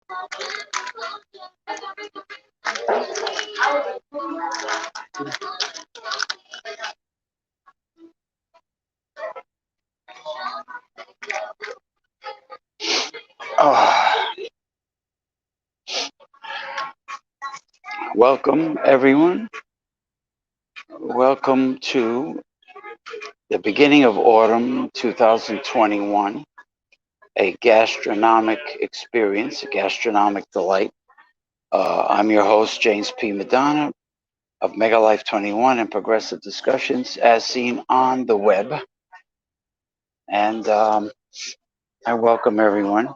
Oh, welcome, everyone. Welcome to the beginning of autumn 2021, a gastronomic experience, a gastronomic delight. I'm your host, James P. Madonna of Mega Life 21 and Progressive Discussions as seen on the web. And I welcome everyone.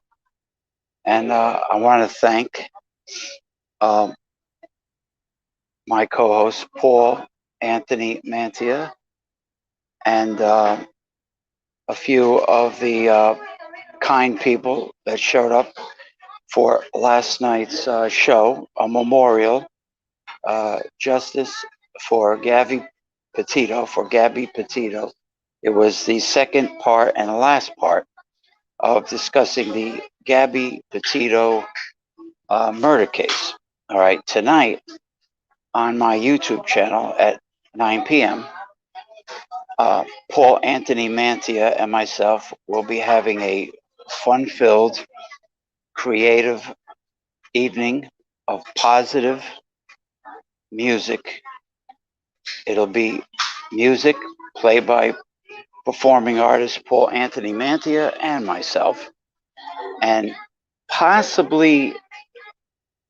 And I want to thank um, my co host, Paul Anthony Mantia, and a few of the kind people that showed up for last night's show, a memorial justice for Gabby Petito. It was the second part and last part of discussing the Gabby Petito murder case. All right, tonight on my YouTube channel at 9 p.m., Paul Anthony Mantia and myself will be having a fun filled, creative evening of positive music. It'll be music played by performing artist Paul Anthony Mantia and myself, and possibly,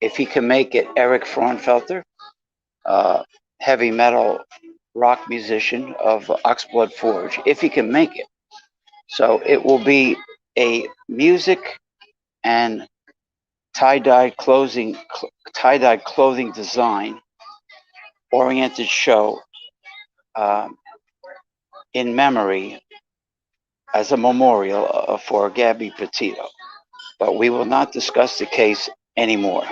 if he can make it, Eric Fraunfelter, heavy metal rock musician of Oxblood Forge, if he can make it. So it will be a music and tie-dyed clothing design oriented show um, in memory as a memorial for Gabby Petito. But we will not discuss the case anymore.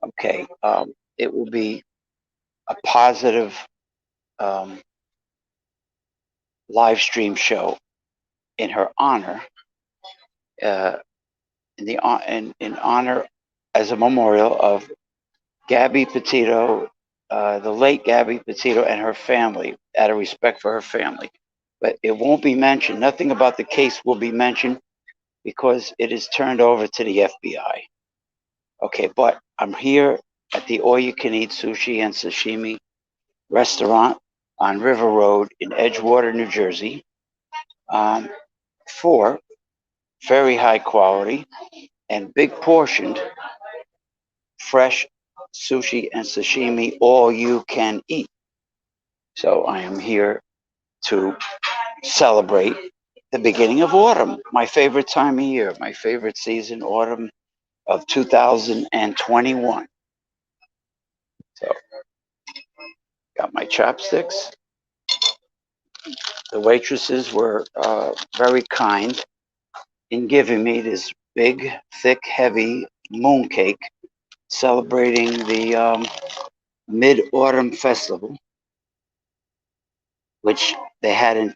Okay, it will be a positive um, live stream show in her honor, uh, in honor as a memorial of Gabby Petito, the late Gabby Petito, and her family, out of respect for her family. But it won't be mentioned. Nothing about the case will be mentioned because it is turned over to the FBI. Okay, but I'm here at the All You Can Eat Sushi and Sashimi restaurant on River Road in Edgewater, New Jersey, um, for very high quality and big portioned fresh sushi and sashimi, all you can eat. So I am here to celebrate the beginning of autumn, my favorite time of year, my favorite season, autumn of 2021. So got my chopsticks. The waitresses were very kind in giving me this big, thick, heavy mooncake celebrating the Mid Autumn Festival, which they had in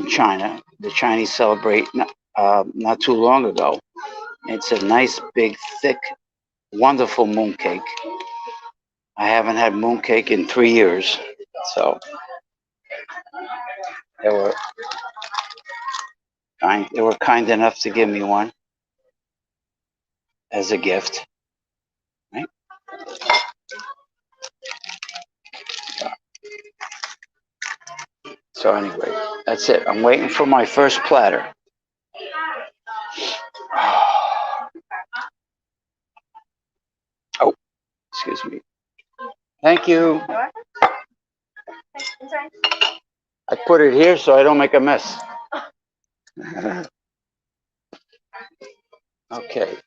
China. The Chinese celebrate not too long ago. It's a nice, big, thick, wonderful mooncake. I haven't had mooncake in 3 years, so they were they were kind enough to give me one as a gift. Right? So anyway, that's it. I'm waiting for my first platter. Oh, excuse me. Thank you. I put it here so I don't make a mess. Okay.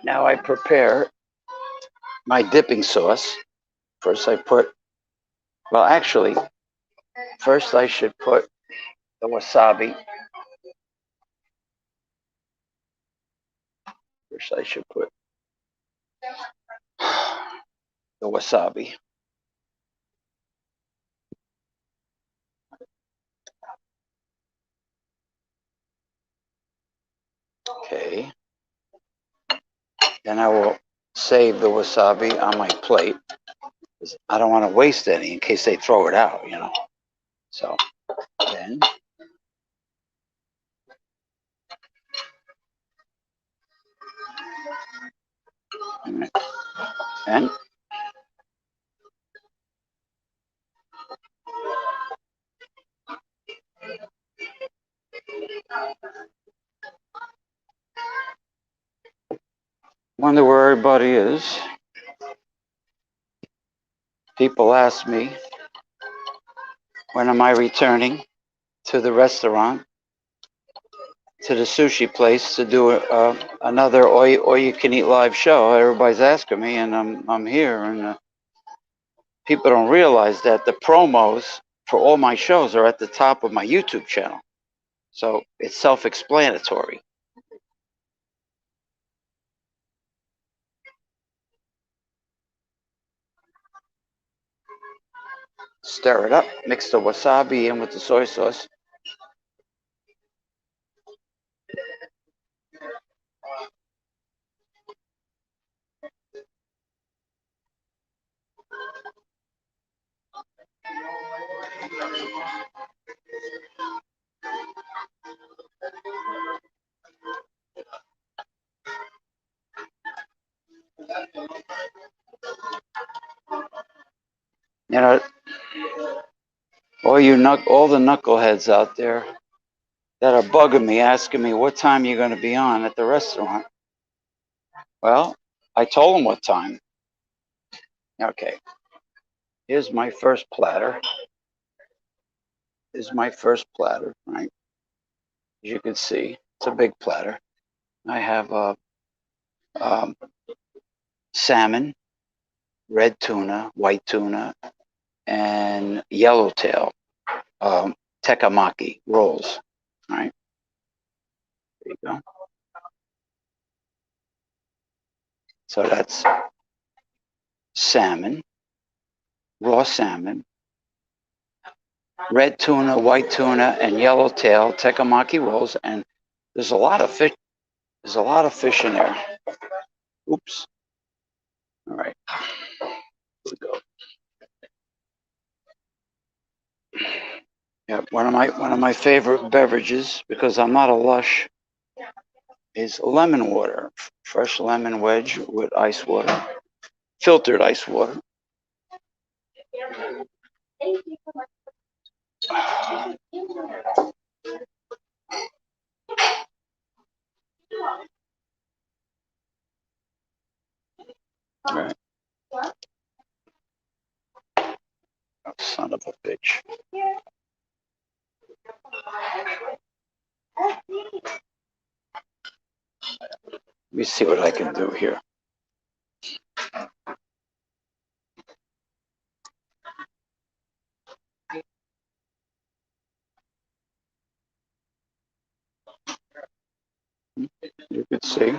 Now I prepare my dipping sauce. First I put, well, actually, first I should put the wasabi. First I should put the wasabi. Okay. then I will save the wasabi on my plate. I don't want to waste any in case they throw it out, you know. So then, and wonder where everybody is. People ask me, when am I returning to the restaurant, to the sushi place to do another all you can eat live show? Everybody's asking me, and I'm here. And people don't realize that the promos for all my shows are at the top of my YouTube channel, so it's self-explanatory. Stir it up, mix the wasabi in with the soy sauce. You know, all the knuckleheads out there that are bugging me, asking me what time you're going to be on at the restaurant. Well, I told them what time. Okay, here's my first platter. This is my first platter, right? As you can see, it's a big platter. I have um, salmon, red tuna, white tuna, and yellowtail tekamaki rolls. All right, there you go. So that's salmon, raw salmon, red tuna, white tuna, and yellowtail tekamaki rolls. And there's a lot of fish. There's a lot of fish in there. Oops. All right. Here we go. Yeah, one of my favorite beverages, because I'm not a lush, is lemon water. Fresh lemon wedge with ice water, filtered ice water. All right. Oh, son of a bitch. Let me see what I can do here. You can see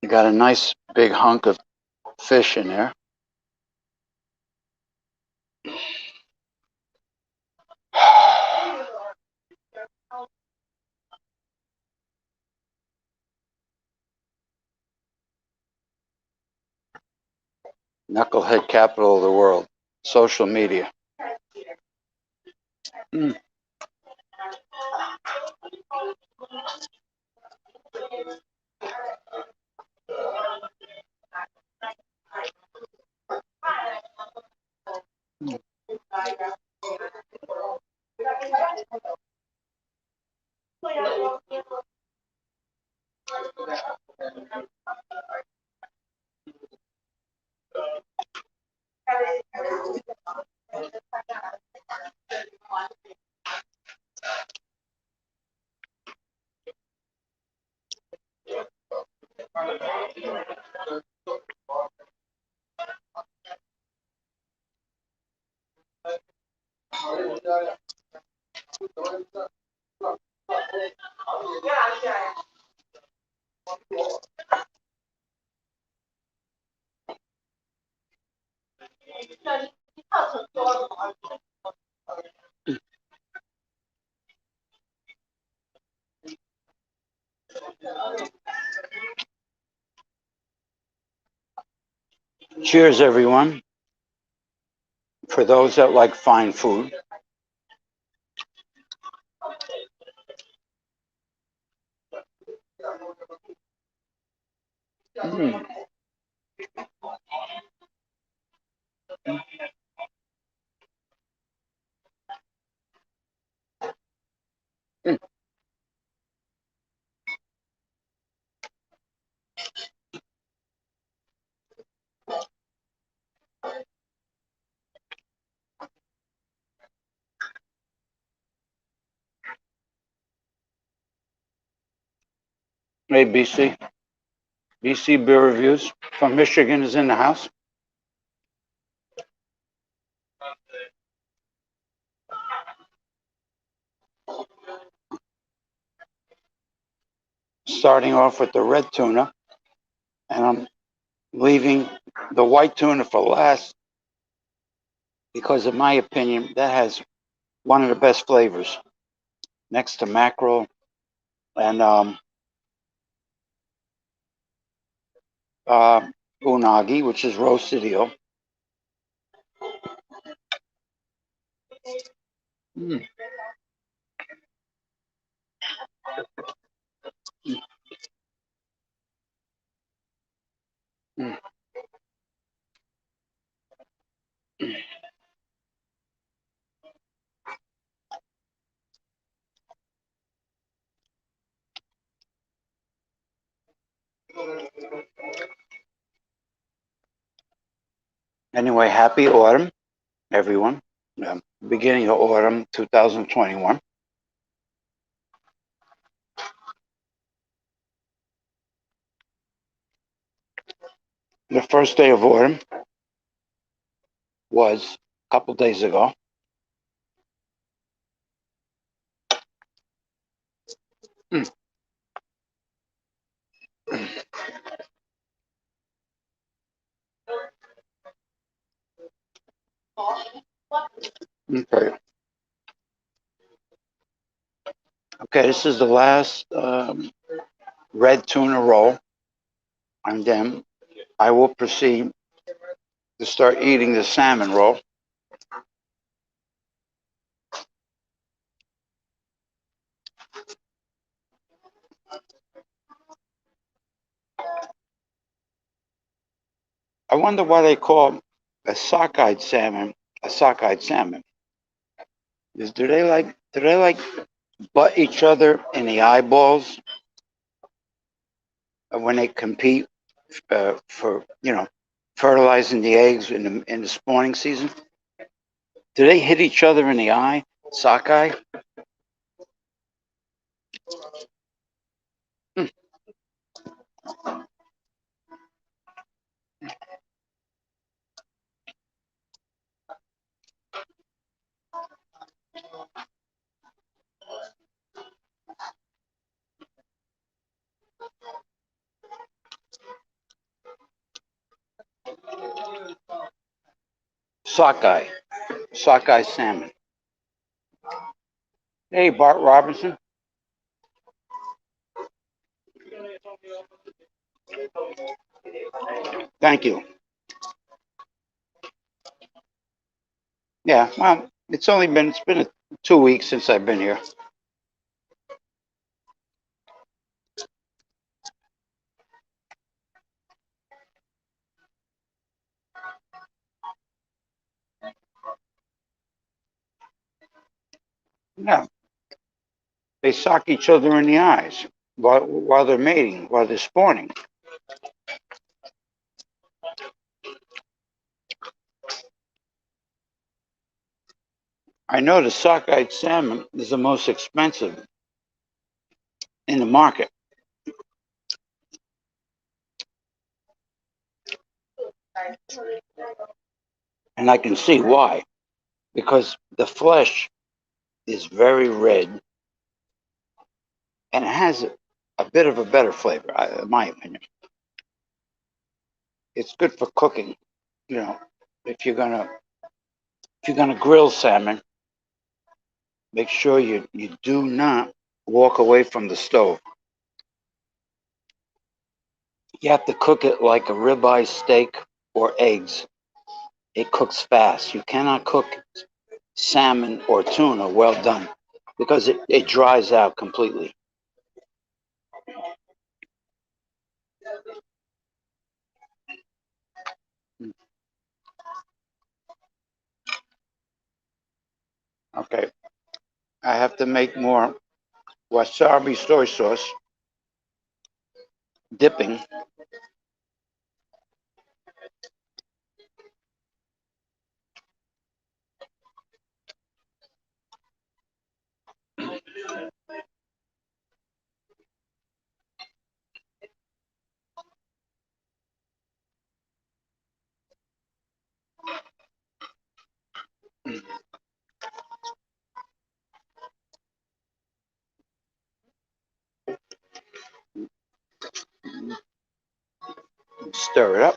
you got a nice big hunk of fish in there. Knucklehead capital of the world, social media. Mm. Cheers, everyone. For those that like fine food, mm, mm, hey, BC Beer Reviews from Michigan is in the house. Starting off with the red tuna, and I'm leaving the white tuna for last because, in my opinion, that has one of the best flavors next to mackerel and uh, unagi, which is roasted eel. Mm, mm, mm, mm. Anyway, happy autumn, everyone. Beginning of autumn 2021. The first day of autumn was a couple days ago. Mm, okay. Okay, this is the last red tuna roll, and then I will proceed to start eating the salmon roll. I wonder why they call a sockeyed salmon a sockeyed salmon. Do they like butt each other in the eyeballs when they compete for fertilizing the eggs in the spawning season? Do they hit each other in the eye? Sockeye? Mm, sockeye. Sockeye salmon. Hey, Bart Robinson. Thank you. Yeah, well, it's been 2 weeks since I've been here. Yeah, they sock each other in the eyes while they're mating, while they're spawning. I know the sockeyed salmon is the most expensive in the market, and I can see why. Because the flesh is very red and it has a bit of a better flavor, in my opinion. It's good for cooking. You know, if you're gonna if you're gonna grill salmon, make sure you do not walk away from the stove. You have to cook it like a ribeye steak or eggs. It cooks fast. You cannot cook salmon or tuna well done because it dries out completely. Okay, I have to make more wasabi soy sauce dipping. Stir it up.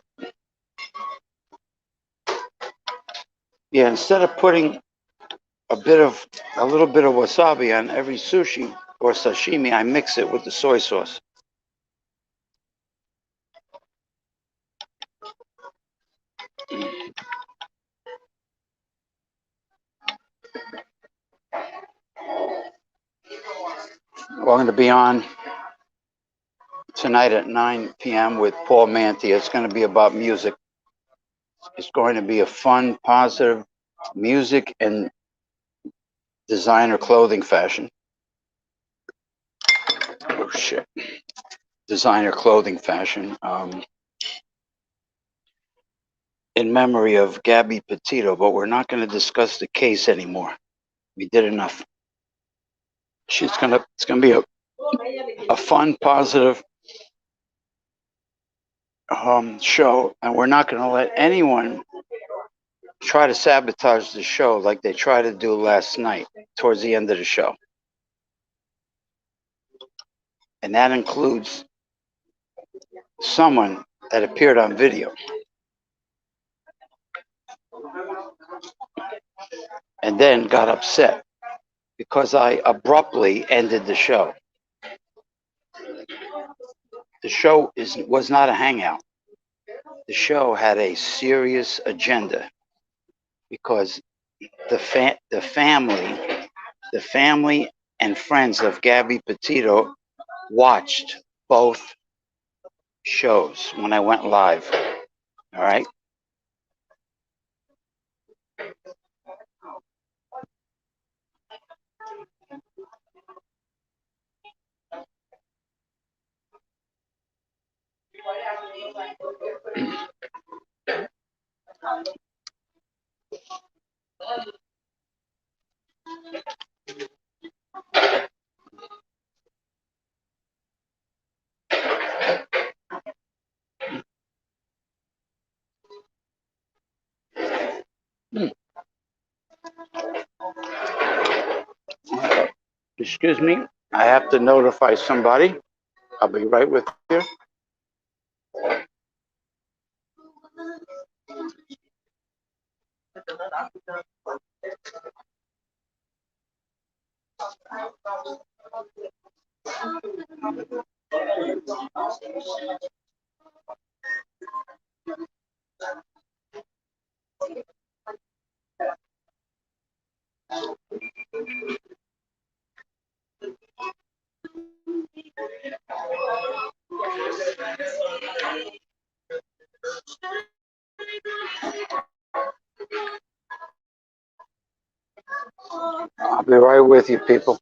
Yeah, instead of putting a little bit of wasabi on every sushi or sashimi, I mix it with the soy sauce. Well, I'm going to be on tonight at 9 p.m. with Paul Mantia. It's going to be about music. It's going to be a fun, positive music and designer clothing fashion. Oh shit! Designer clothing fashion. In memory of Gabby Petito, but we're not going to discuss the case anymore. We did enough. It's gonna be a fun, positive show, and we're not going to let anyone try to sabotage the show like they tried to do last night towards the end of the show. And that includes someone that appeared on video and then got upset because I abruptly ended the show. The show was not a hangout. The show had a serious agenda because the family and friends of Gabby Petito watched both shows when I went live. All right. Excuse me. I have to notify somebody. I'll be right with you. I'll be right with you, people.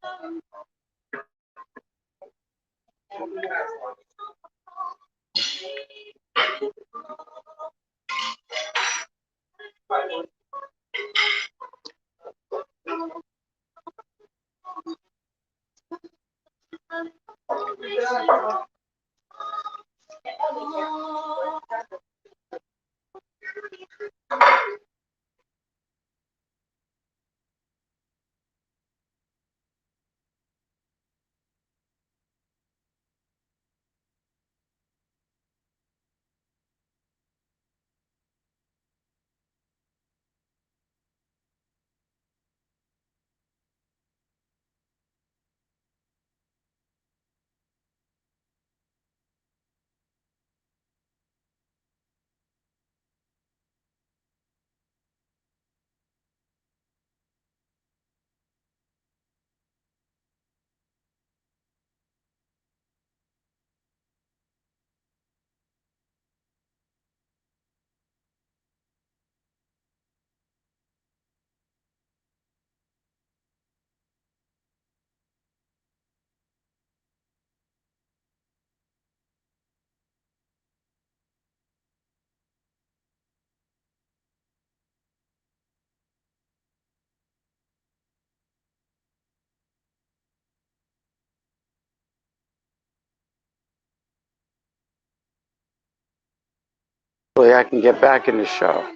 I can get back in the show.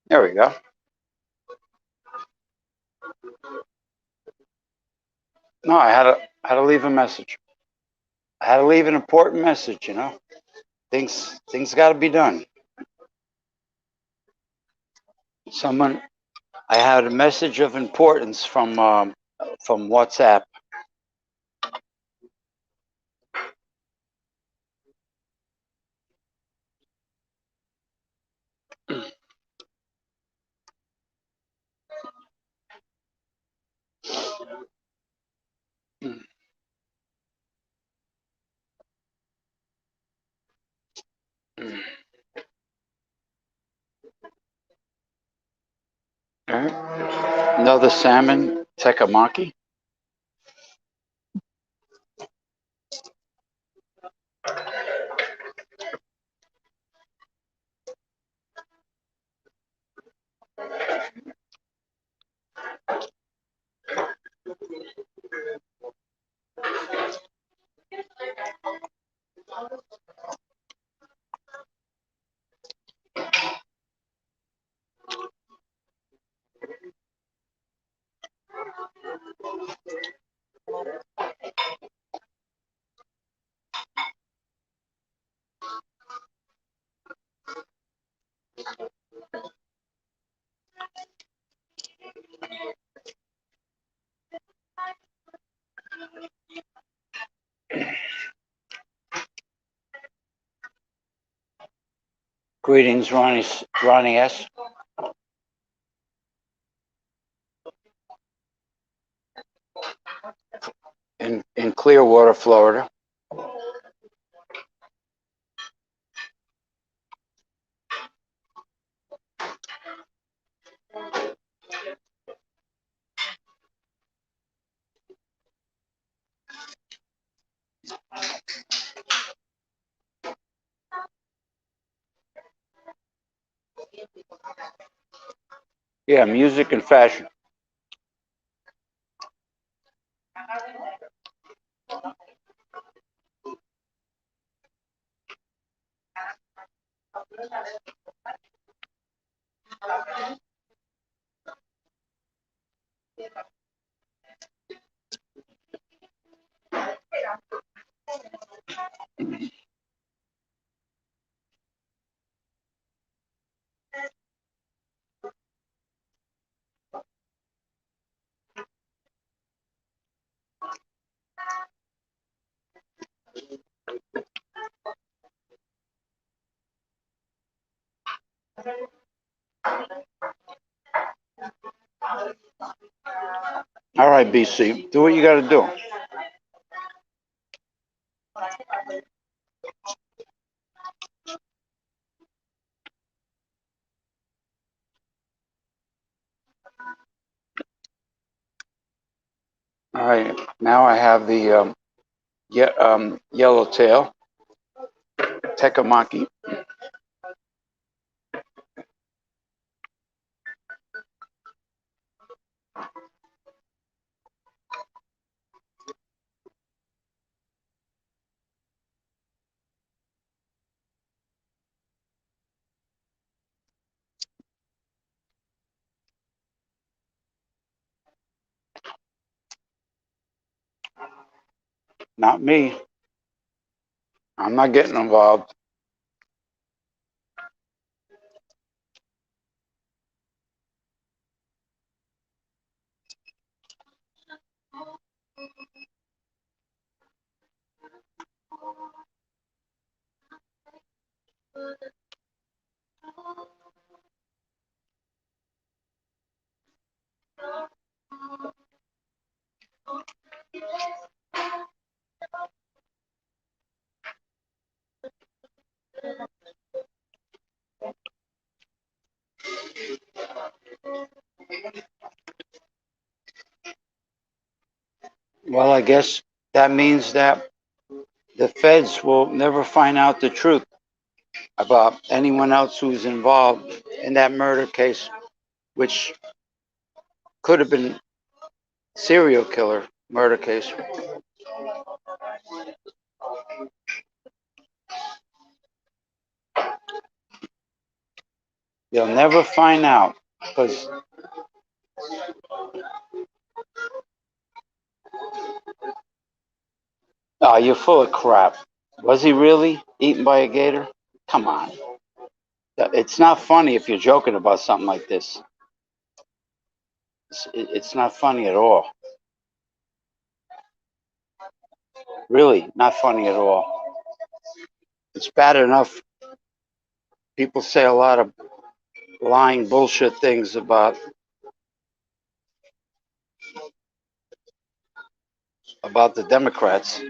There we go. No, I had to leave a message. I had to leave an important message. Things got to be done. Someone, I had a message of importance from WhatsApp. Another salmon tekamaki. Greetings, Ronnie S. In Clearwater, Florida. Yeah, music and fashion. All right, BC, do what you got to do. All right, now I have the yellowtail tekamaki. Not me. I'm not getting involved. Well, I guess that means that the feds will never find out the truth about anyone else who's involved in that murder case, which could have been serial killer murder case. You'll never find out because you're full of crap. Was he really eaten by a gator? Come on. It's not funny if you're joking about something like this. It's not funny at all. Really, not funny at all. It's bad enough people say a lot of lying bullshit things about the Democrats.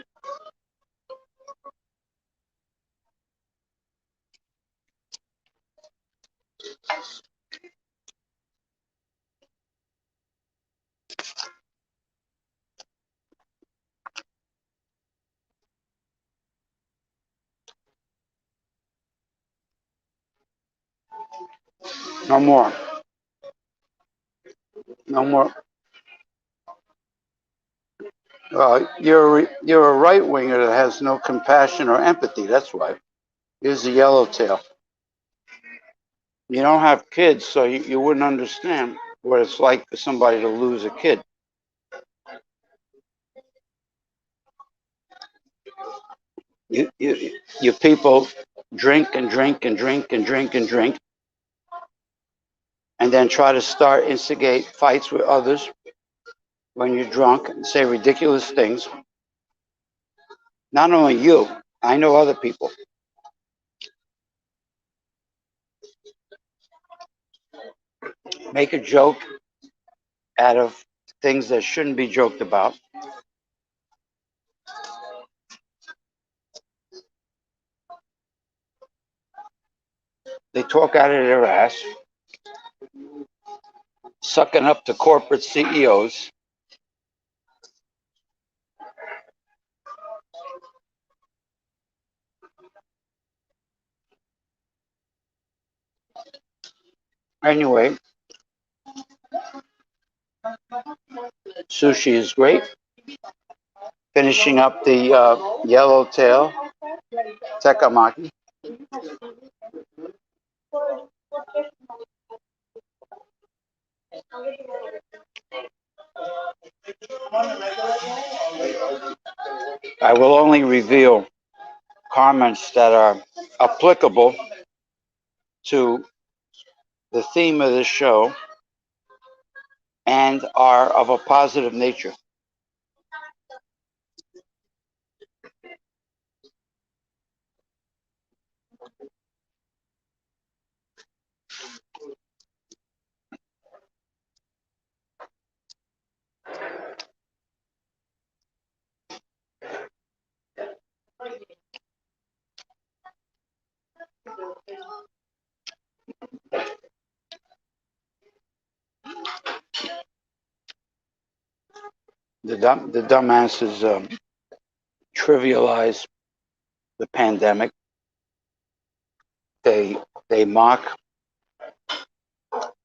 No more. No more. You're a right winger that has no compassion or empathy. That's why. Here's the yellowtail. You don't have kids, so you wouldn't understand what it's like for somebody to lose a kid. You people drink and drink and drink and drink and drink, and then try to instigate fights with others when you're drunk and say ridiculous things. Not only you, I know other people. Make a joke out of things that shouldn't be joked about. They talk out of their ass, sucking up to corporate CEOs. Anyway, sushi is great. Finishing up the yellowtail tekamaki. I will only reveal comments that are applicable to the theme of this show and are of a positive nature. The dumbasses trivialize the pandemic. They mock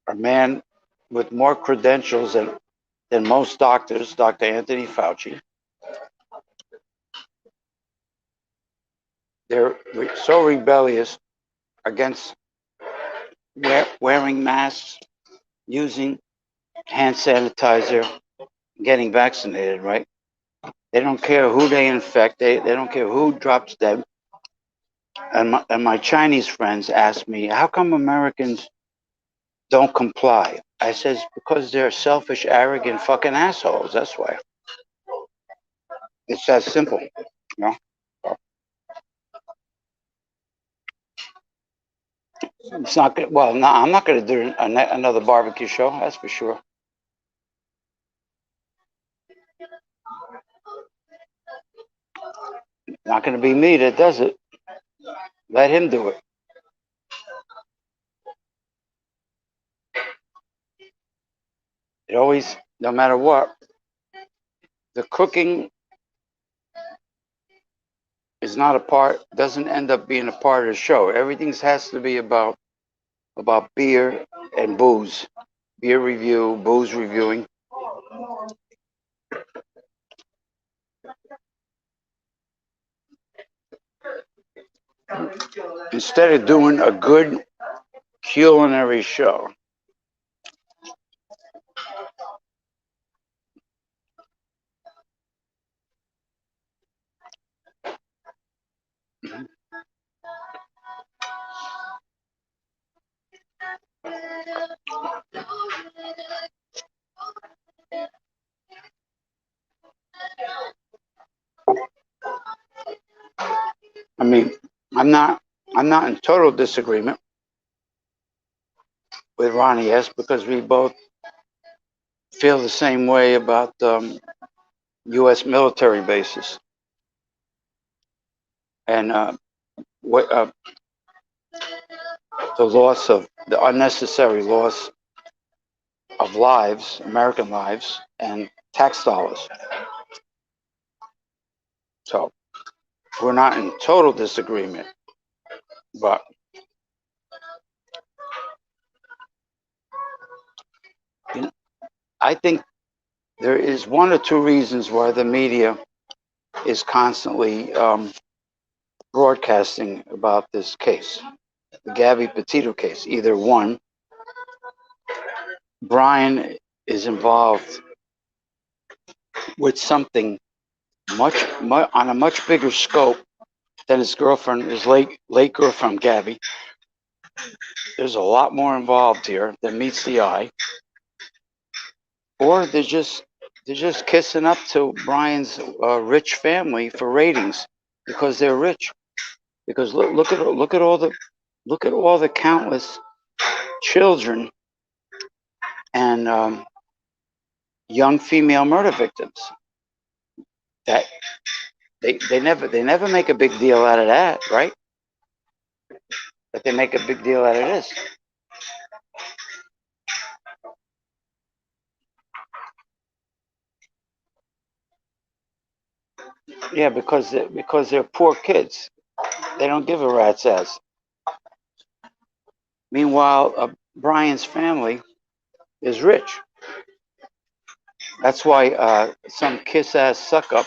a man with more credentials than most doctors, Dr. Anthony Fauci. They're so rebellious against wearing masks, using hand sanitizer, getting vaccinated, right? They don't care who they infect. They don't care who drops dead. And my Chinese friends ask me, how come Americans don't comply? I says, because they're selfish, arrogant fucking assholes. That's why. It's that simple. You know? It's not good. Well, no, I'm not going to do another barbecue show. That's for sure. Not going to be me that does it. Let him do it. It always, no matter what, the cooking is not a part, doesn't end up being a part of the show. Everything has to be about beer and booze. Beer review, booze reviewing. Instead of doing a good culinary show. I mean, I'm not in total disagreement with Ronnie S because we both feel the same way about U.S. military bases and what the unnecessary loss of lives, American lives, and tax dollars. So we're not in total disagreement, but you know, I think there is one or two reasons why the media is constantly broadcasting about this case, the Gabby Petito case. Either one, Brian is involved with something much on a much bigger scope than his girlfriend, his late girlfriend Gabby. There's a lot more involved here than meets the eye, or they're just kissing up to Brian's rich family for ratings because they're rich. Because look at all the countless children and young female murder victims that they never make a big deal out of that, right? But they make a big deal out of this. Yeah, because they're poor kids. They don't give a rat's ass. Meanwhile, Brian's family is rich. That's why some kiss ass suck up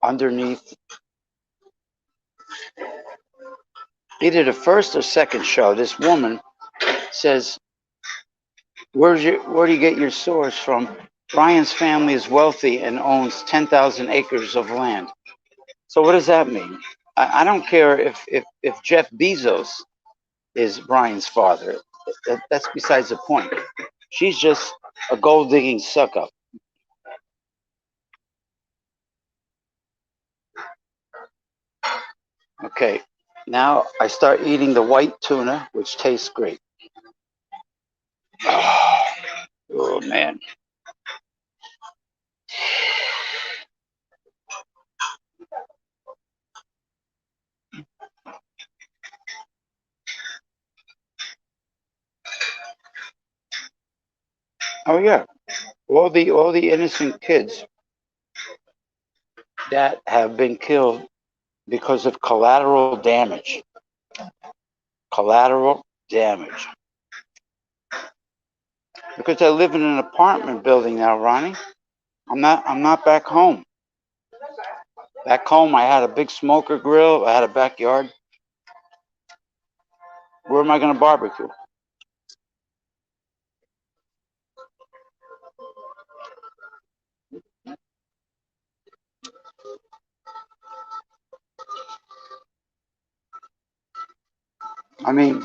underneath either the first or second show. This woman says, where do you get your source from? Brian's family is wealthy and owns 10,000 acres of land. So what does that mean? I don't care if Jeff Bezos is Brian's father. That's besides the point. She's just a gold digging suck up. Okay, now I start eating the white tuna, which tastes great. Oh man. Oh yeah. All the innocent kids that have been killed because of collateral damage. Collateral damage. Because I live in an apartment building now, Ronnie. I'm not back home. Back home I had a big smoker grill, I had a backyard. Where am I gonna barbecue? I mean,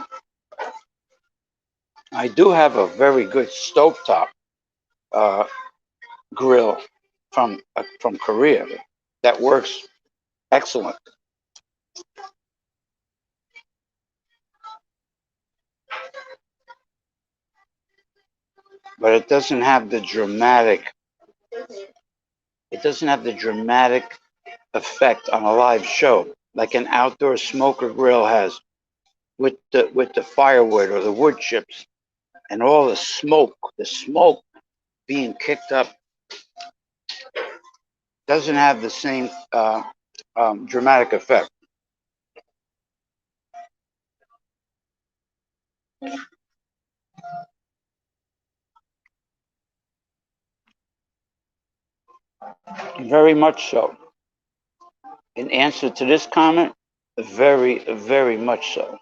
I do have a very good stovetop uh, grill from Korea that works excellent, but it doesn't have the dramatic effect on a live show like an outdoor smoker grill has with the firewood or the wood chips and all the smoke being kicked up doesn't have the same dramatic effect. Very much so. In answer to this comment, very much so.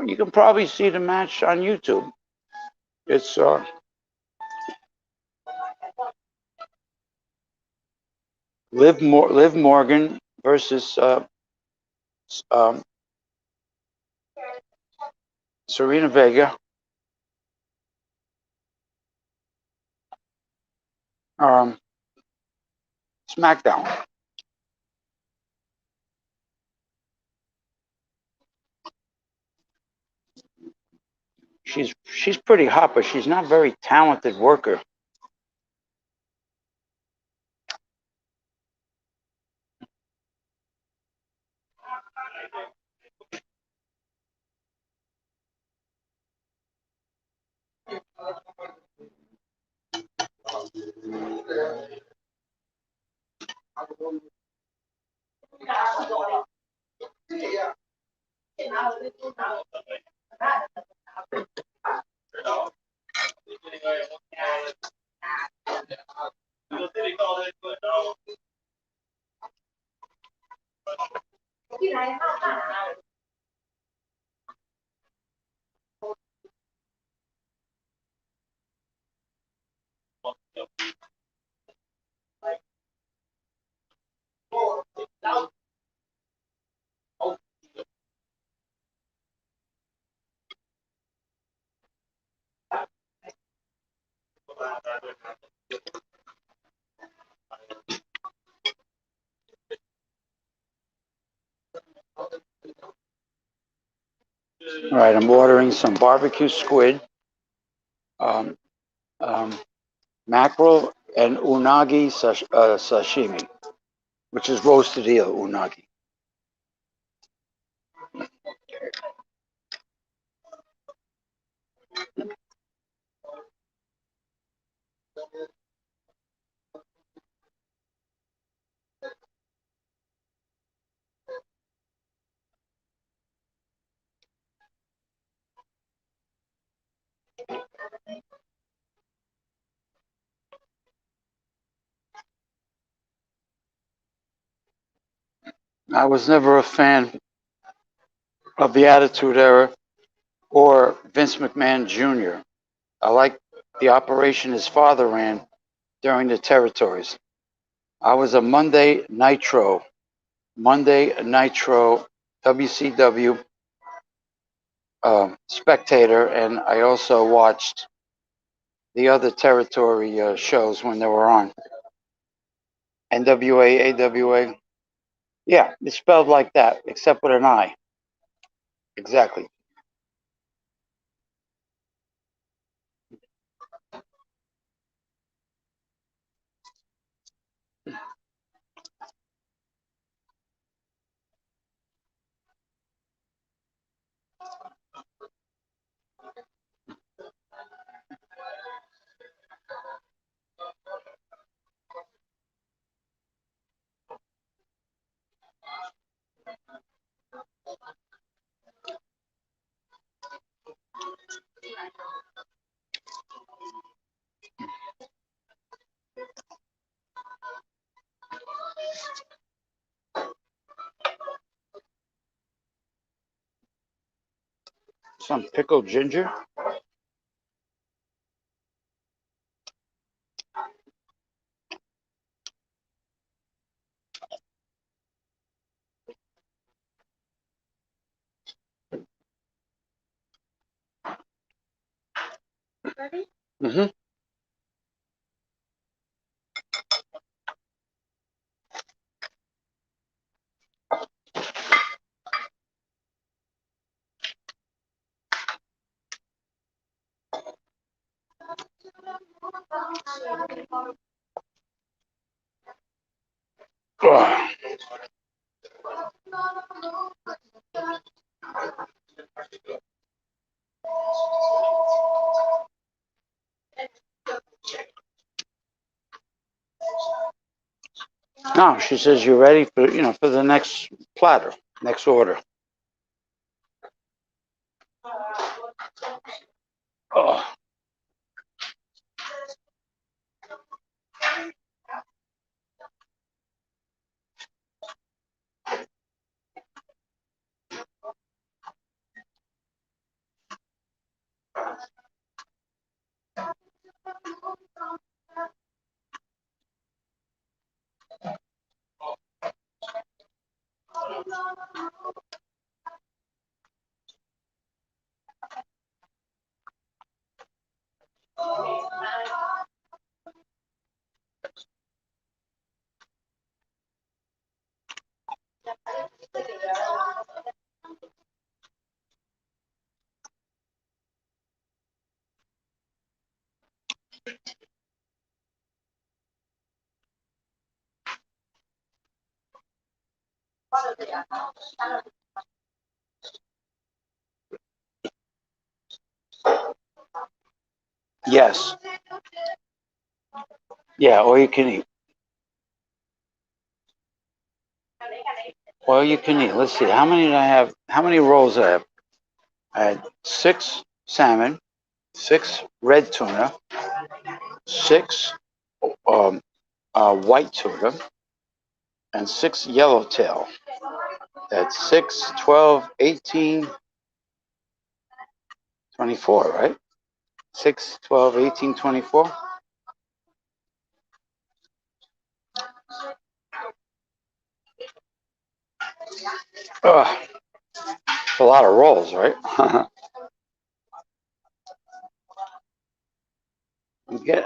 You can probably see the match on YouTube. It's Liv Morgan versus um, Serena Vega. Um, SmackDown. She's pretty hot, but she's not a very talented worker. All right, I'm ordering some barbecue squid, um, um, mackerel, and unagi sashimi, which is roasted eel unagi. I was never a fan of the Attitude Era or Vince McMahon Jr. I like the operation his father ran during the territories. I was a Monday Nitro WCW spectator, and I also watched the other territory shows when they were on. NWA, AWA. Yeah, it's spelled like that, except with an I. Exactly. Some pickled ginger. Mm-hmm. No, she says you're ready for the next platter, next order. Oh, Yes. Yeah, or you can eat. Or you can eat. Let's see. How many did I have? How many rolls did I have? I had 6 salmon, 6 red tuna, 6 white tuna, and 6 yellowtail. That's 6, 12, 18, 24, right? 6, 12, 18, 24. Ugh, it's a lot of rolls, right?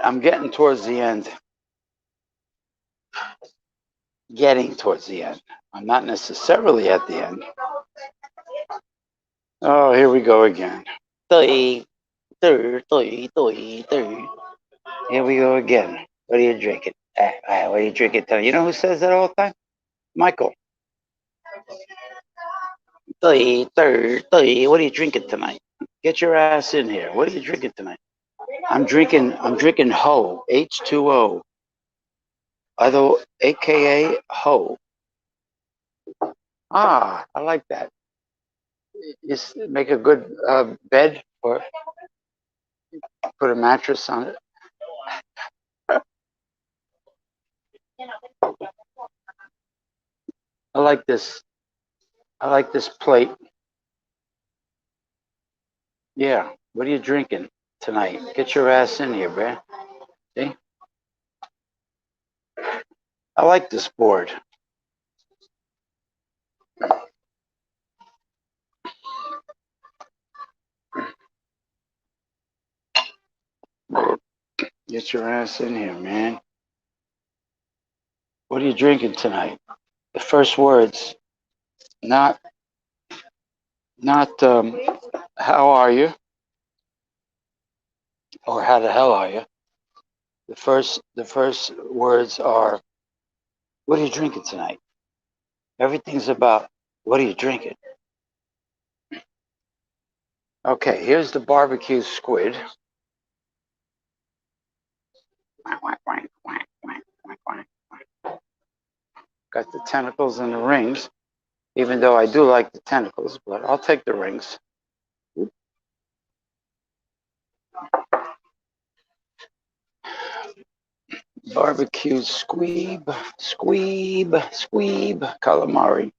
I'm getting towards the end. Getting towards the end. I'm not necessarily at the end. Oh, here we go again. Three, three, three, three. Here we go again. What are you drinking? What are you drinking tonight? You know who says that all the time? Michael. Three. What are you drinking tonight? Get your ass in here. What are you drinking tonight? I'm drinking Ho, H2O. Other AKA Ho. Ah, I like that. Just make a good bed or put a mattress on it. I like this. I like this plate. Yeah. What are you drinking tonight? Get your ass in here, man. See? I like this board. Get your ass in here, man. What are you drinking tonight? The first words, not not how are you or how the hell are you. The first words are what are you drinking tonight? Everything's about what are you drinking? Okay, here's the barbecue squid. Got the tentacles and the rings, even though I do like the tentacles, but I'll take the rings. Barbecue squeeb, calamari.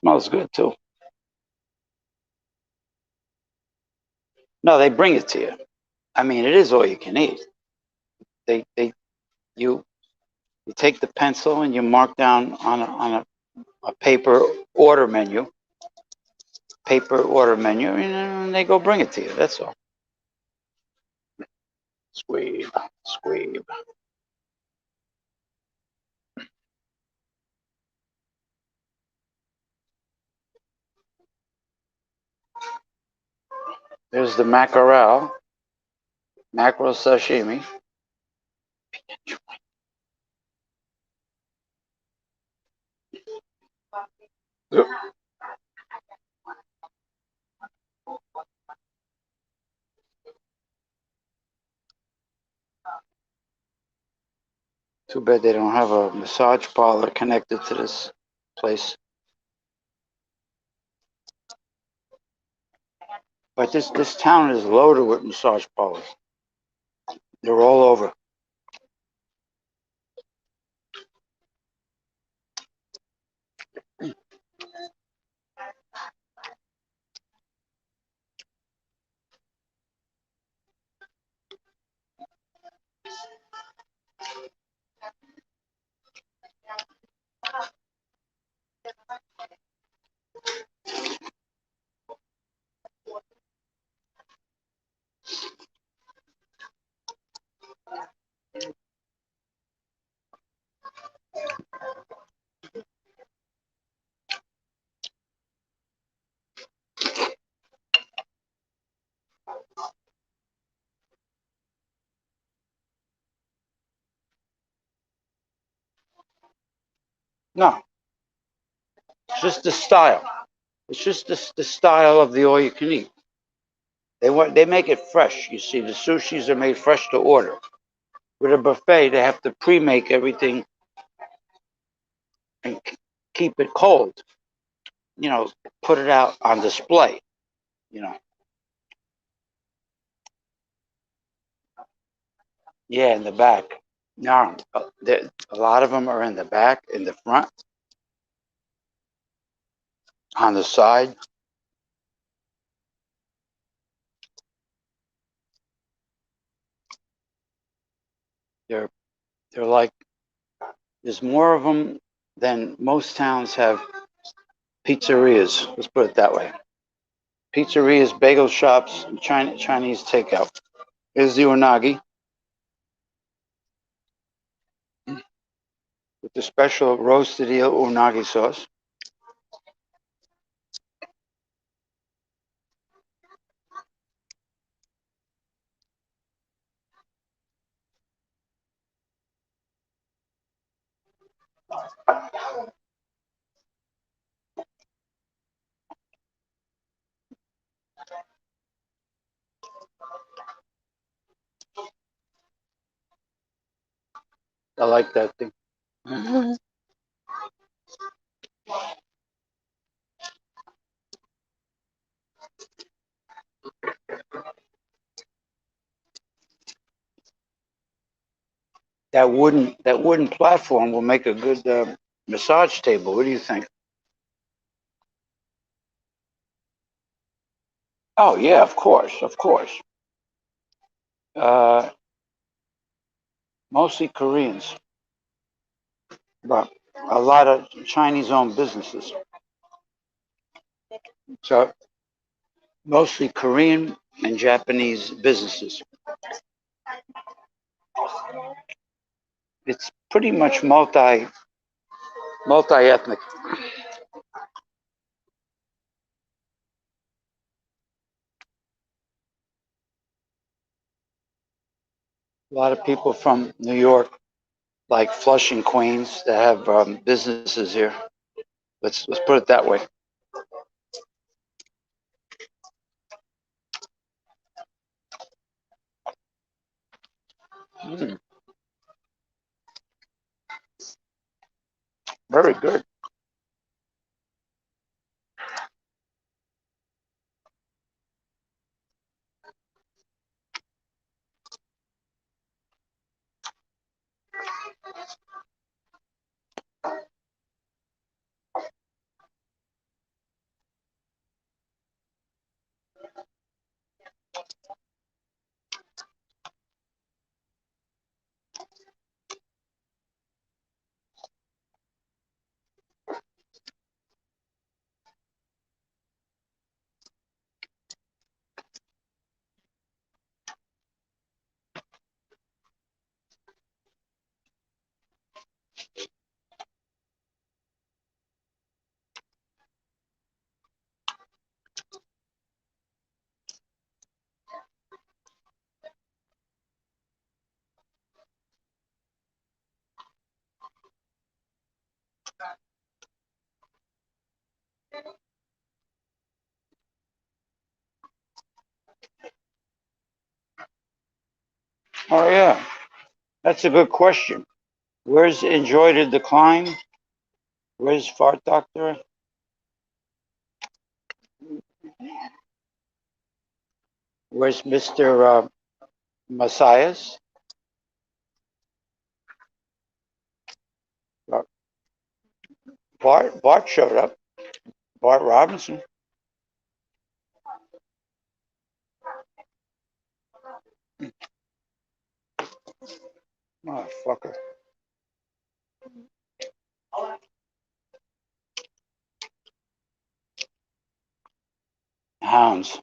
Smells good too. No, they bring it to you. I mean, it is all you can eat. They you you take the pencil and you mark down on a paper order menu, and they go bring it to you. That's all. Squeeb. There's the mackerel sashimi. Too bad they don't have a massage parlor connected to this place. But this town is loaded with massage parlors. They're all over. No, it's just the style. It's just the style of the all you can eat. They make it fresh. You see, the sushis are made fresh to order. With a buffet, they have to pre-make everything and keep it cold. You know, put it out on display. You know, yeah, in the back. No, a lot of them are in the back, in the front, on the side. They're they're like there's more of them than most towns have pizzerias. Let's put it that way. Pizzerias, bagel shops, Chinese takeout. Here's the unagi with the special roasted eel unagi sauce. I like that thing. That wooden platform will make a good massage table. What do you think? Oh yeah, of course, of course. Uh, Mostly Koreans, but a lot of Chinese-owned businesses. So mostly Korean and Japanese businesses. It's pretty much multi-ethnic. A lot of people from New York, like Flushing, Queens, that have businesses here. Let's put it that way. Mm, very good. Oh yeah, that's a good question. Where's Enjoy the Decline? Where's Fart Doctor? Where's Mr. Messias? Uh, Bart showed up. Bart Robinson. Motherfucker. Hounds.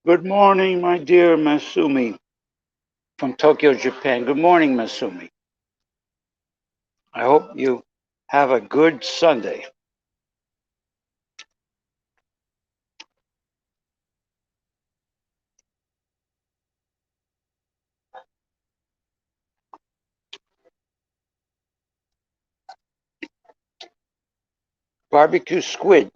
Good morning, my dear Masumi from Tokyo, Japan. Good morning, Masumi. I hope you have a good Sunday. Barbecue squid.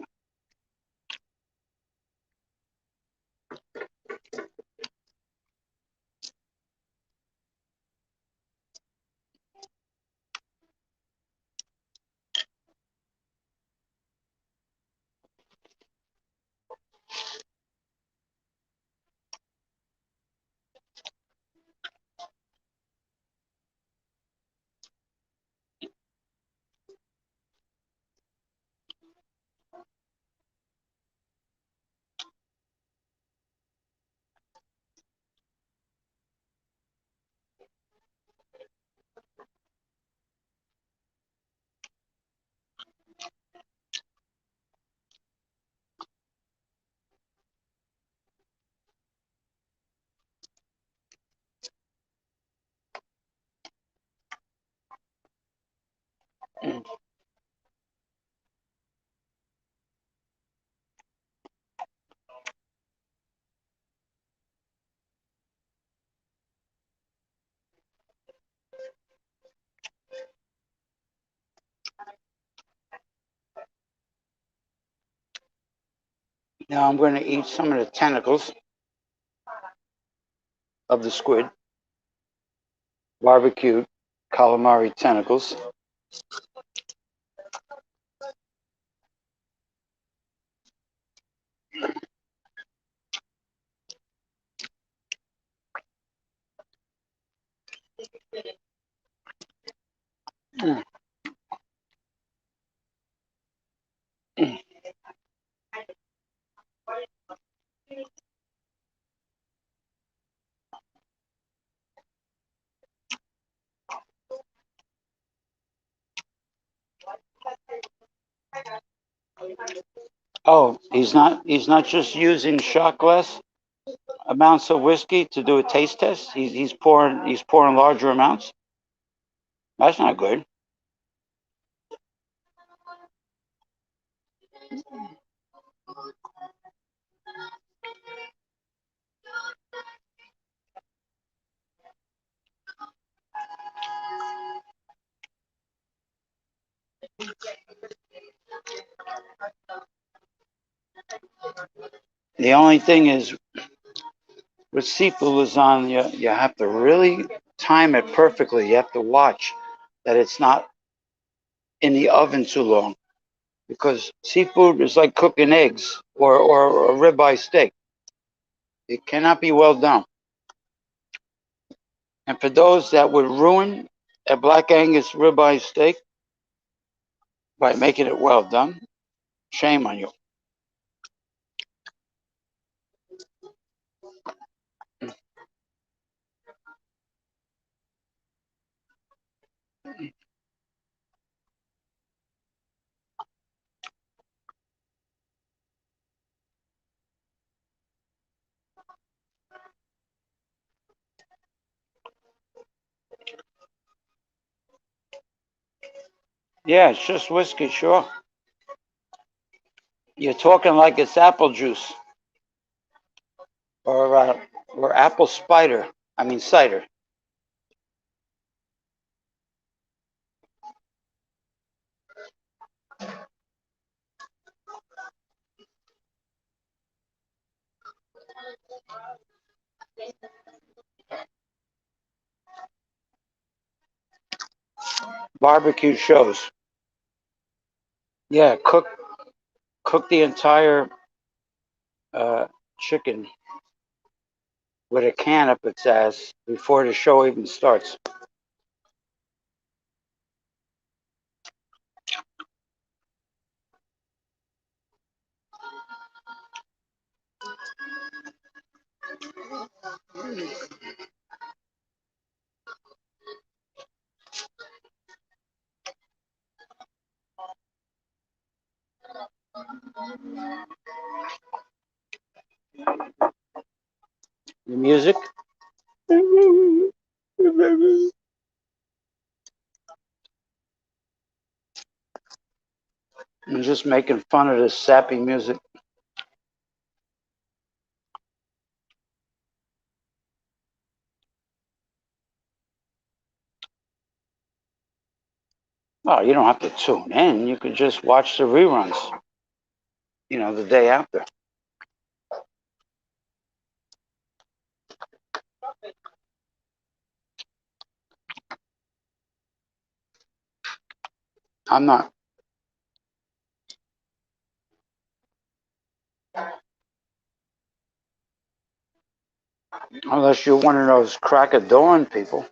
Now I'm going to eat some of the tentacles of the squid, barbecued calamari tentacles. Mm, mm. Oh, he's not just using shot glass amounts of whiskey to do a taste test. He's pouring larger amounts. That's not good. The only thing is with seafood lasagna, you have to really time it perfectly. You have to watch that it's not in the oven too long because seafood is like cooking eggs or a ribeye steak. It cannot be well done. And for those that would ruin a black Angus ribeye steak by making it well done, shame on you. Yeah, it's just whiskey, sure. You're talking like it's apple juice or uh, or apple spider. I mean cider. Barbecue shows. Yeah, cook the entire uh, chicken with a can up its ass before the show even starts. music. I'm just making fun of this sappy music. Well, you don't have to tune in. You could just watch the reruns, the day after. I'm not, unless you're one of those crack of dawn people.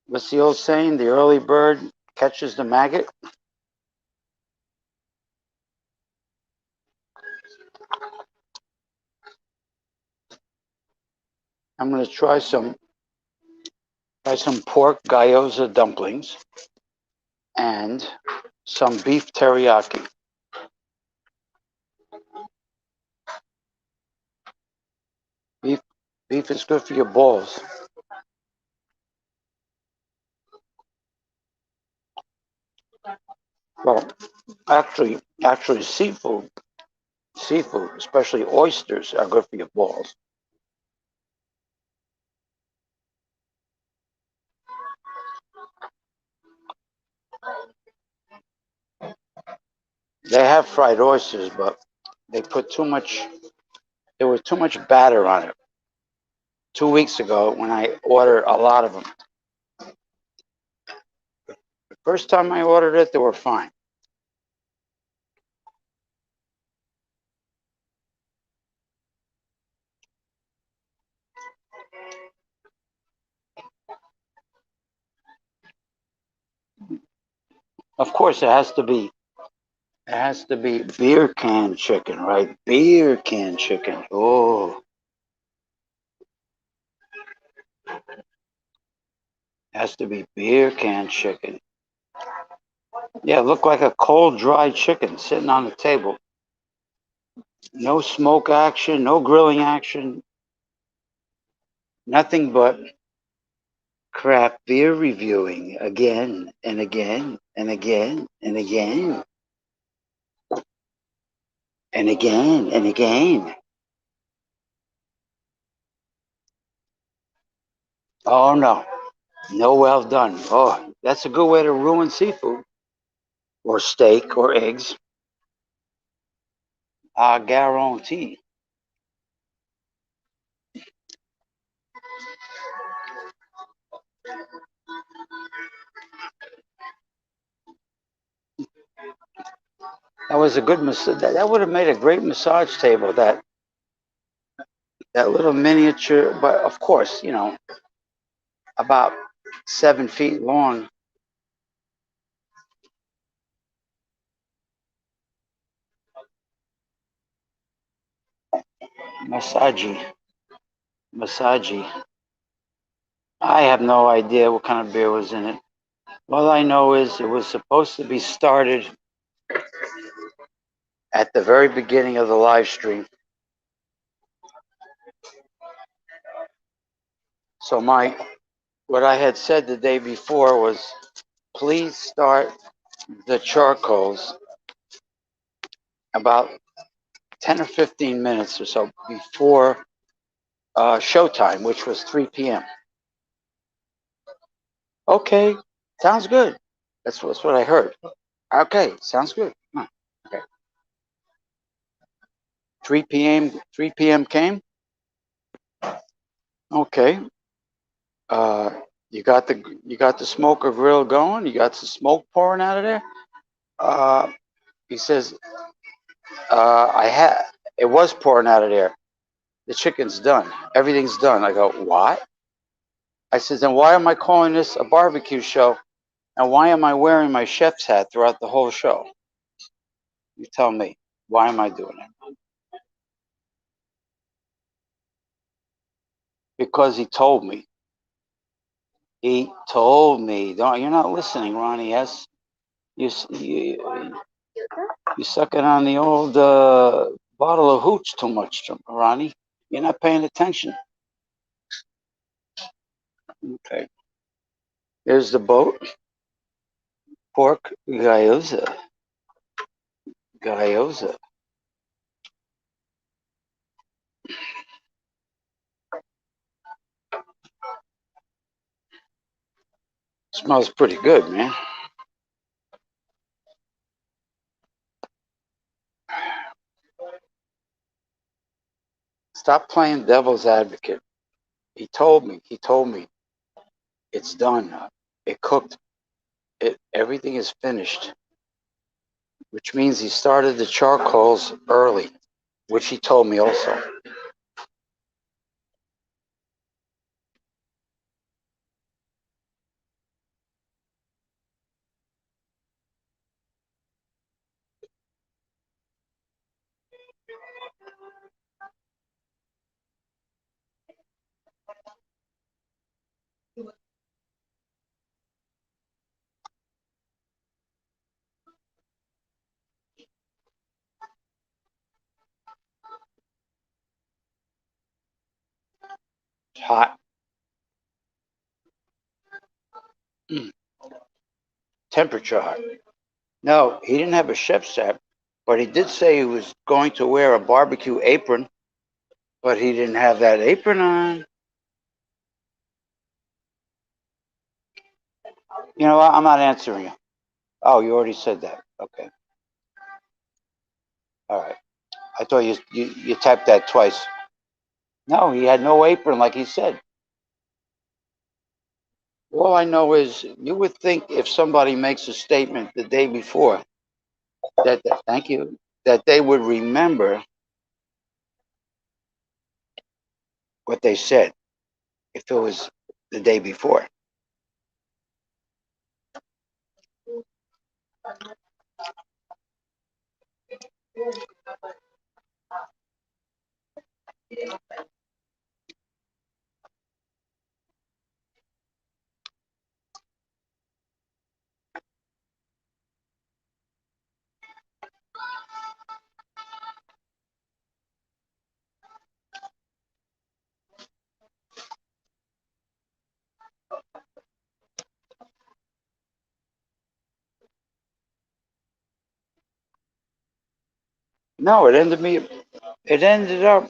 What's the old saying? The early bird catches the maggot. I'm going to try some pork gyoza dumplings and some beef teriyaki. Beef is good for your balls. Well, actually, seafood, especially oysters, are good for your balls. They have fried oysters, but they put too much. There was too much batter on it. 2 weeks ago, when I ordered a lot of them, the first time I ordered it, they were fine. Of course, it has to be beer can chicken, right? Beer can chicken. Oh, it has to be beer can chicken. Yeah, it looked like a cold, dry chicken sitting on the table. No smoke action, no grilling action, nothing but craft beer reviewing again and again and again and again and again and again. Oh no, no, well done. Oh, that's a good way to ruin seafood or steak or eggs. I guarantee. That was a good that would have made a great massage table. That little miniature, but of course, about 7 feet long. Massagey, massagey. I have no idea what kind of beer was in it. All I know is it was supposed to be started at the very beginning of the live stream. So what I had said the day before was, please start the charcoals about 10 or 15 minutes or so before showtime, which was 3 p.m. Okay, sounds good. That's what I heard. Okay, sounds good. Okay. 3 p.m. 3 p.m. came. Okay. You got the smoker grill going. You got the smoke pouring out of there. He says, it was pouring out of there. The chicken's done. Everything's done. I go, what? I says, then why am I calling this a barbecue show? And why am I wearing my chef's hat throughout the whole show? You tell me. Why am I doing it? Because he told me. He told me. Don't, you're not listening, Ronnie. Yes. You. You're sucking on the old bottle of hooch too much, Ronnie. You're not paying attention. Okay. Here's the boat. Pork gyoza. Gyoza. Smells pretty good, man. Stop playing devil's advocate. He told me it's done. It cooked. Everything is finished, which means he started the charcoals early, which he told me also. It's hot. Mm. Temperature hot. No, he didn't have a chef's hat, but he did say he was going to wear a barbecue apron, but he didn't have that apron on. You know what? I'm not answering you. Oh, you already said that. Okay. All right. I thought you tapped that twice. No, he had no apron, like he said. All I know is you would think if somebody makes a statement the day before thank you, that they would remember what they said if it was the day before. No, it ended up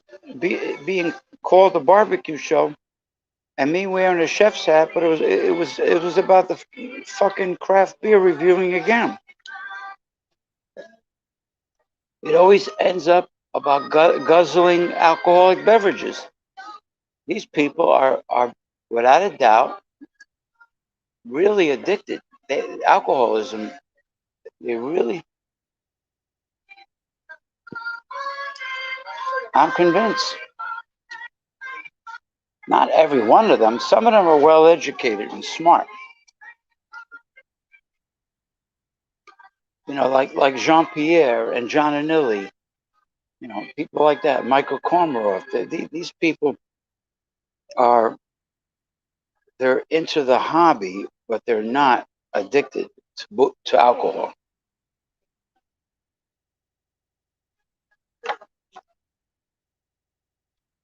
being called a barbecue show, and me wearing a chef's hat, but it was about the fucking craft beer reviewing again. It always ends up about guzzling alcoholic beverages. These people are without a doubt really addicted. Alcoholism. They really. I'm convinced. Not every one of them. Some of them are well educated and smart. Like Jean Pierre and John Anilli. People like that. Michael Kormaroff. These people are they're into the hobby, but they're not addicted to alcohol.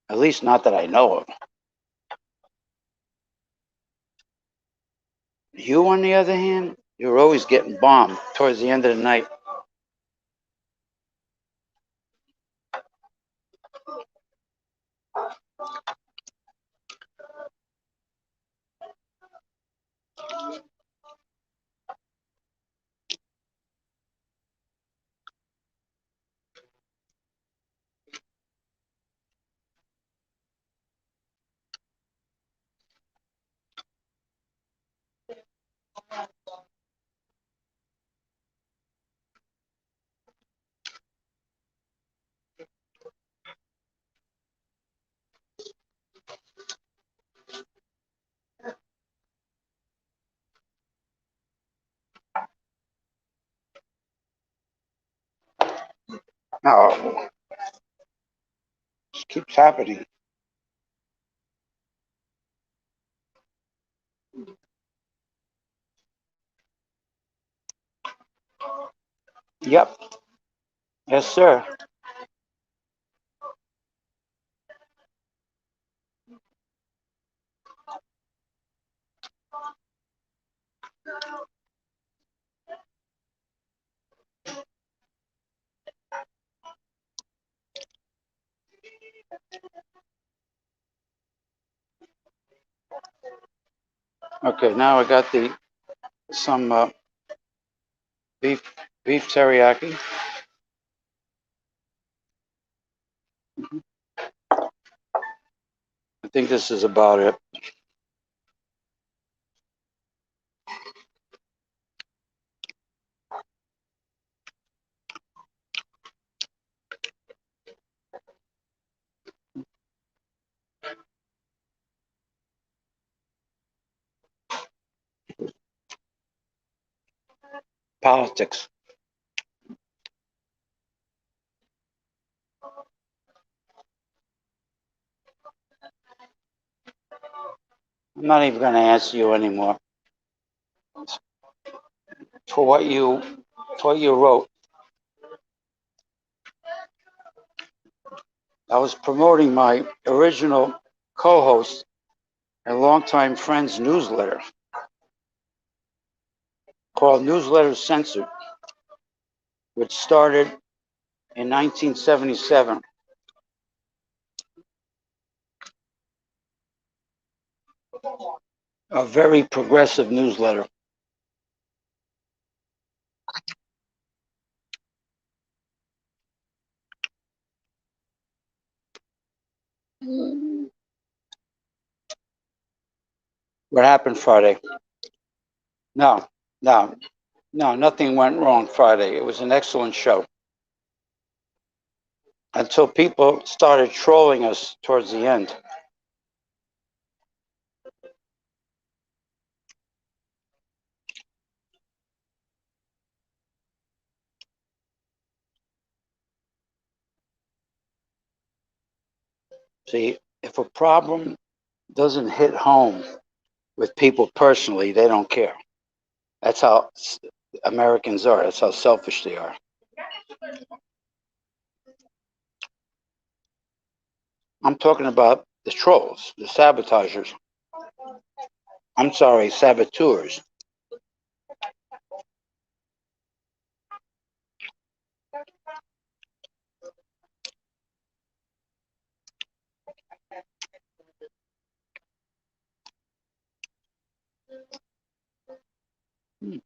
At least not that I know of. You, on the other hand, you're always getting bombed towards the end of the night. No, it keeps happening. Yep. Yes, sir. Okay, now I got the some beef beef teriyaki. I think this is about it. Politics. I'm not even going to answer you anymore for what you wrote. I was promoting my original co-host and longtime friend's newsletter called Newsletters Censored, which started in 1977. A very progressive newsletter. What happened Friday? No, no, no, nothing went wrong Friday. It was an excellent show until people started trolling us towards the end. See, if a problem doesn't hit home with people personally, they don't care. That's how Americans are. That's how selfish they are. I'm talking about the trolls, the sabotagers. I'm sorry, saboteurs. Hmm.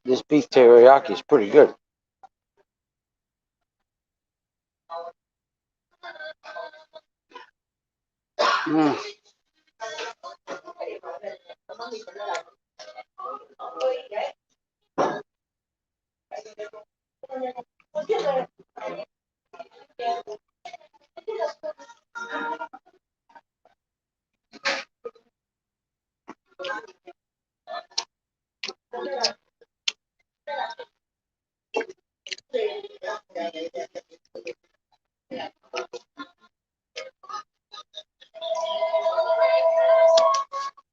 This beef teriyaki is pretty good. Mm.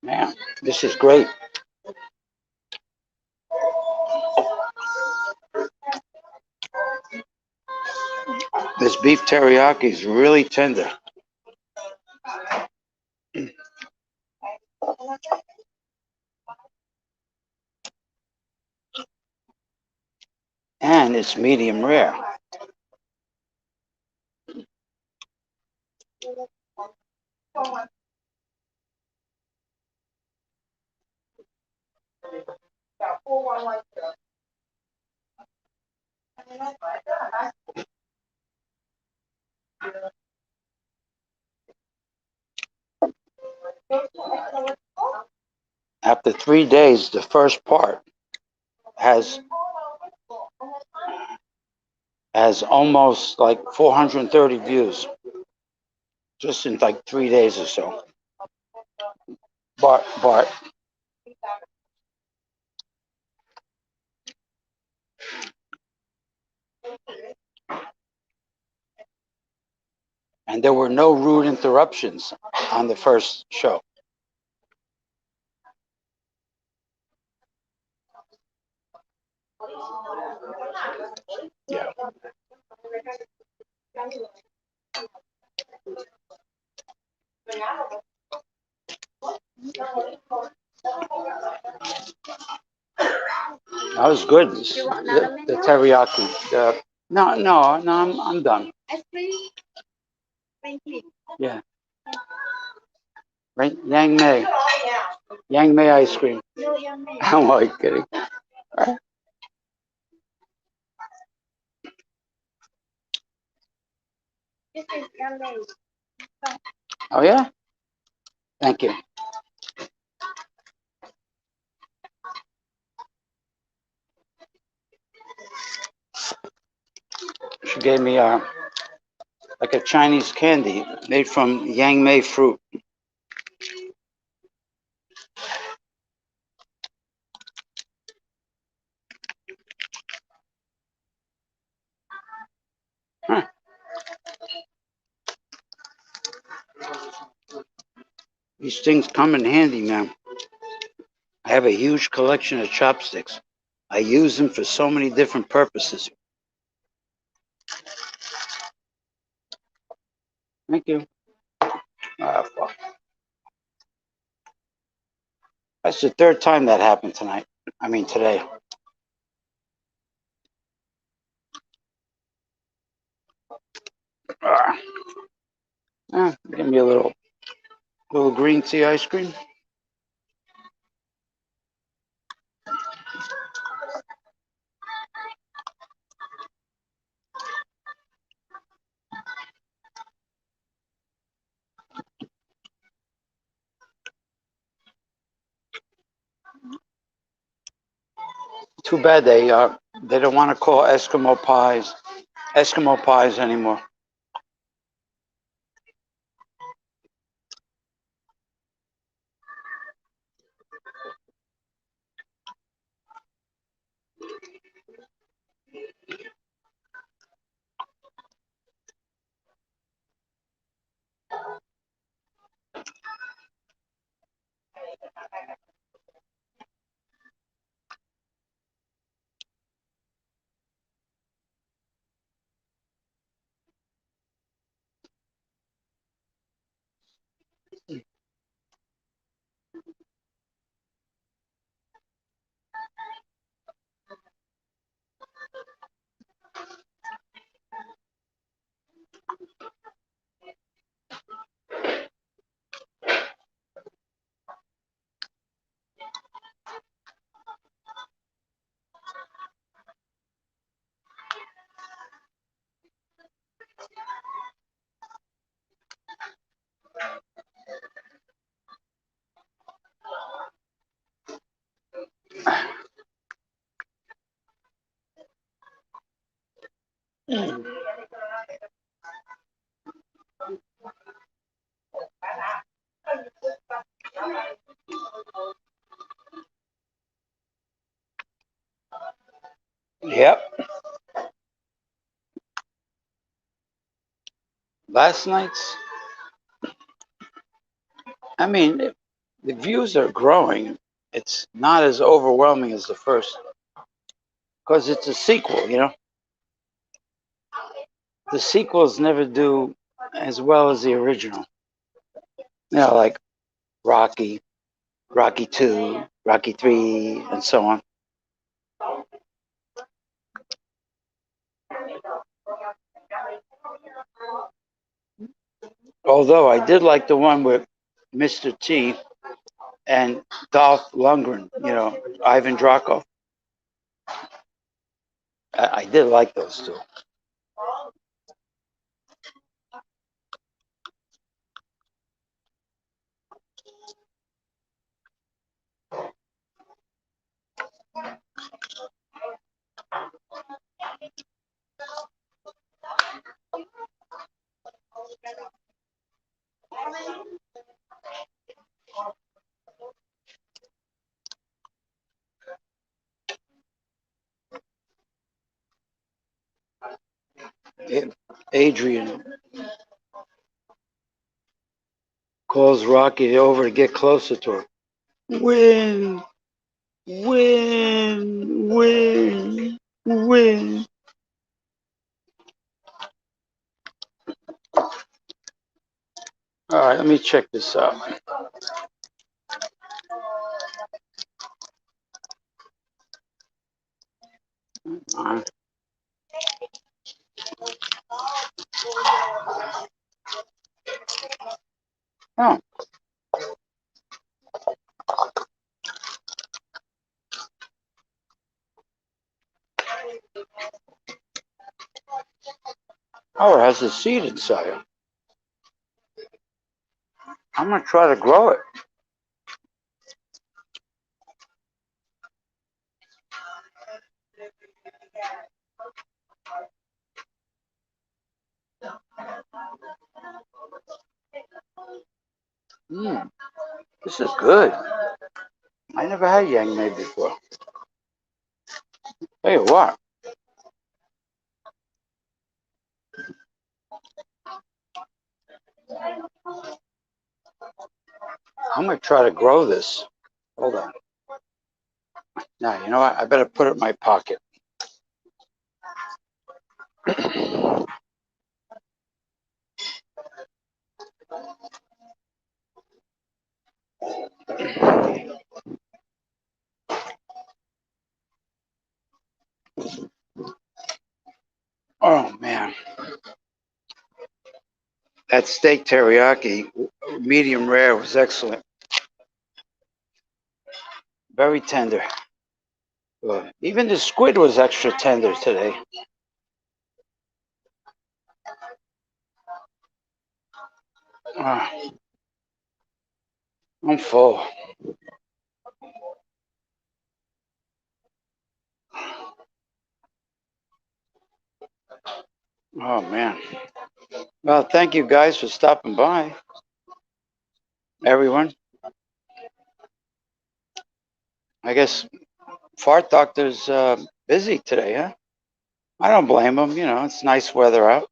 Man, this is great. This beef teriyaki is really tender. And it's medium rare. After 3 days, the first part has has almost like 430 views just in like 3 days or so. Bart, and there were no rude interruptions on the first show. Yeah. That was good. The teriyaki. No, I'm done. Yeah. Right? Yang Mei ice cream. I'm like kidding. Oh yeah. Thank you. She gave me like a Chinese candy made from Yang Mei fruit. Huh. These things come in handy, man. I have a huge collection of chopsticks. I use them for so many different purposes. Thank you. Fuck. That's the third time that happened tonight. I mean today. Give me a little green tea ice cream. Too bad they don't want to call Eskimo pies anymore. Yep. Last night's, I mean, the views are growing. It's not as overwhelming as the first because it's a sequel, you know. The sequels never do as well as the original. You know, like Rocky, Rocky 2, Rocky 3, and so on. Although I did like the one with Mr. T and Dolph Lundgren, you know, Ivan Draco. I did like those two. Adrian calls Rocky over to get closer to her. Win, win, win, win. All right, let me check this out. Oh, oh, it has a seed inside it. I'm gonna try to grow it. Mm, this is good. I never had yang mei before. Tell you what, I'm gonna try to grow this. Hold on. Now, you know what? I better put it in my pocket. Oh man, that steak teriyaki, medium rare, was excellent. Very tender. Even the squid was extra tender today. Uh, I'm full. Oh man. Well, thank you guys for stopping by. Everyone. I guess Fart Doctor's busy today, huh? I don't blame him. You know, it's nice weather out.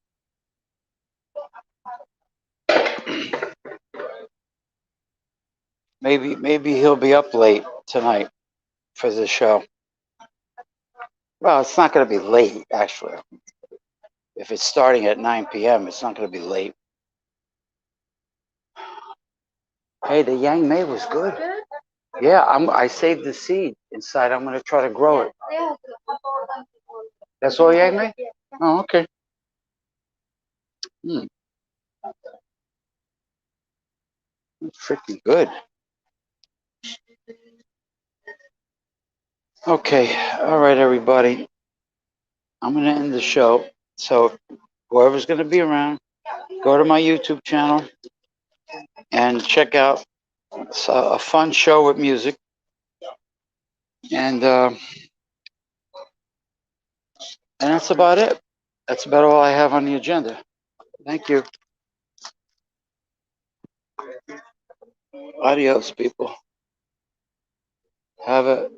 Maybe he'll be up late tonight for the show. Well, it's not going to be late, actually. If it's starting at 9 p.m., it's not going to be late. Hey, the yang mei was good. Yeah, I saved the seed inside. I'm going to try to grow it. That's all yang mei? Oh, okay. Hmm. That's freaking good. Okay. All right, everybody. I'm going to end the show. So whoever's going to be around, go to my YouTube channel and check out a fun show with music. And that's about it. That's about all I have on the agenda. Thank you. Adios, people. Have a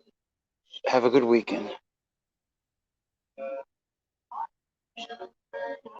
good weekend.